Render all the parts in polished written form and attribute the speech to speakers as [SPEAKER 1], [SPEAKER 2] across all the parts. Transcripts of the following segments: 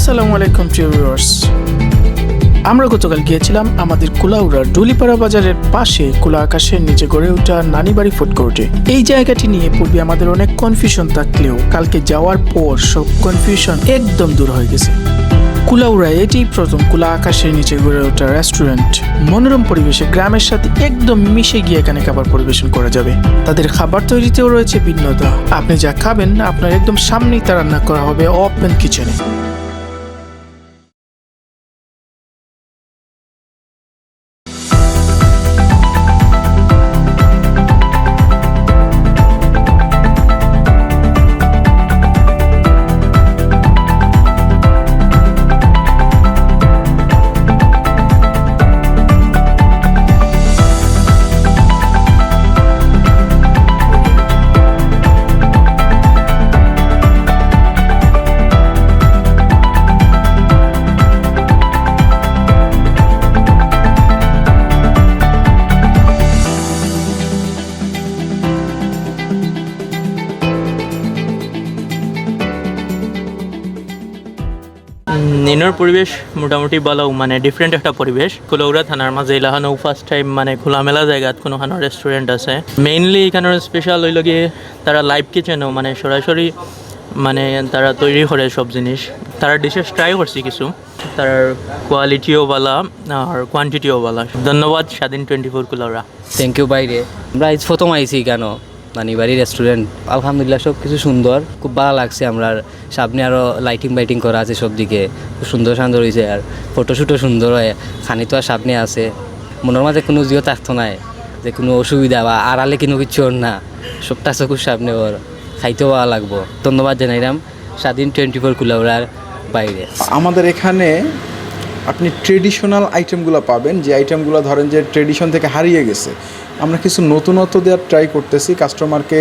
[SPEAKER 1] আসসালামু আলাইকুম প্রিয় ভিউয়ার্স, আমরা গতকাল গিয়েছিলাম আমাদের কুলাউড়ার ডুলিপাড়া বাজারের পাশে খোলা আকাশের নিচে গড়ে ওঠা নানিবাড়ি ফুড কোর্টে। এই জায়গাটি নিয়ে পূর্বে আমাদের অনেক কনফিউশন থাকলেও কালকে যাওয়ার পর সব কনফিউশন একদম দূর হয়ে গেছে। কুলাউড়ায় এটি প্রথম খোলা আকাশের নিচে গড়ে ওঠা রেস্টুরেন্ট। মনোরম পরিবেশে গ্রামের সাথে একদম মিশে গিয়ে এখানে খাবার পরিবেশন করা যাবে। তাদের খাবার তৈরিতেও রয়েছে ভিন্নতা। আপনি যা খাবেন আপনার একদম সামনেই তা রান্না করা হবে ওপেন কিচেনে।
[SPEAKER 2] নিনোর পরিবেশ মোটামুটি ভালো, মানে ডিফারেন্ট একটা পরিবেশ। কুলাউড়া থানার মাঝে এলাকানো ফার্স্ট টাইম মানে খোলামেলা জায়গাত কোনোখানো রেস্টুরেন্ট আছে। মেইনলি এখানের স্পেশাল হইল গিয়ে তারা লাইভ কিচেনও মানে সরাসরি মানে তারা তৈরি করে সব জিনিস। তারা ডিশেস ট্রাই করছি কিছু, তার কোয়ালিটিও ভালো আর কোয়ান্টিটিও ভালো। ধন্যবাদ স্বাধীন 24 কুলাউড়া।
[SPEAKER 3] থ্যাংক ইউ বাইরে। আমরা আজ প্রথম আইছি কেন নানিবাড়ি রেস্টুরেন্ট, আলহামদুলিল্লাহ সব কিছু সুন্দর, খুব ভালো লাগছে। আমরা সামনে আরও লাইটিং করা আছে, সব দিকে খুব সুন্দর হয়েছে। আর ফটোশ্যুটও সুন্দর হয়। খানি তো আর সামনে আছে, মনের মাঝে কোনো জিও থাকতো না যে কোনো অসুবিধা বা আড়ালে কোনো কিছু না, সবটা আছে খুব সামনে ওর, খাইতেও ভালো লাগবো। ধন্যবাদ জানাইলাম স্বাধীন 24 কুলাউড়ার বাইরে।
[SPEAKER 4] আমাদের এখানে আপনি ট্রেডিশনাল আইটেমগুলো পাবেন, যে আইটেমগুলো ধরেন যে ট্রেডিশন থেকে হারিয়ে গেছে। আমরা কিছু নতুনত্ব দেওয়ার ট্রাই করতেছি, কাস্টমারকে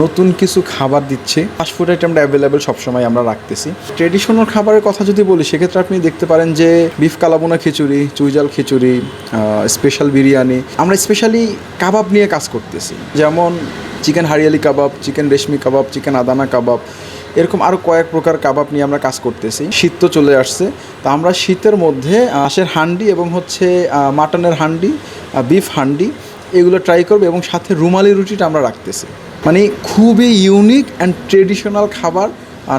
[SPEAKER 4] নতুন কিছু খাবার দিচ্ছি। ফাস্টফুড আইটেমটা অ্যাভেলেবেল সবসময় আমরা রাখতেছি। ট্রেডিশনাল খাবারের কথা যদি বলি, সেক্ষেত্রে আপনি দেখতে পারেন যে বিফ কালাবোনা খিচুড়ি, চুইজাল খিচুড়ি, স্পেশাল বিরিয়ানি। আমরা স্পেশালি কাবাব নিয়ে কাজ করতেছি, যেমন চিকেন হারিয়ালি কাবাব, চিকেন রেশমি কাবাব, চিকেন আদানা কাবাব, এরকম আরও কয়েক প্রকার কাবাব নিয়ে আমরা কাজ করতেছি। শীত তো চলে আসছে, তো আমরা শীতের মধ্যে হাঁসের হান্ডি এবং মাটনের হান্ডি, বিফ হান্ডি এগুলো ট্রাই করবো, এবং সাথে রুমালি রুটিটা আমরা রাখতেছি। মানে খুবই ইউনিক অ্যান্ড ট্রেডিশনাল খাবার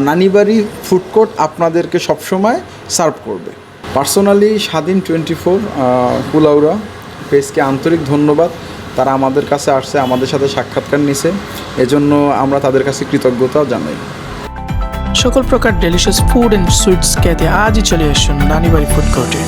[SPEAKER 4] নানিবাড়ি ফুড কোর্ট আপনাদেরকে সবসময় সার্ভ করবে। পার্সোনালি স্বাধীন 24 কুলাউড়া পেজকে আন্তরিক ধন্যবাদ। তারা আমাদের কাছে আসছে, আমাদের সাথে সাক্ষাৎকার নিছে, এজন্য আমরা তাদের কাছে কৃতজ্ঞতাও জানাই।
[SPEAKER 1] সকল প্রকার ডেলিশিয়াস ফুড অ্যান্ড সুইটস খেতে আজই চলে আসুন নানিবাড়ি ফুড কোর্টে।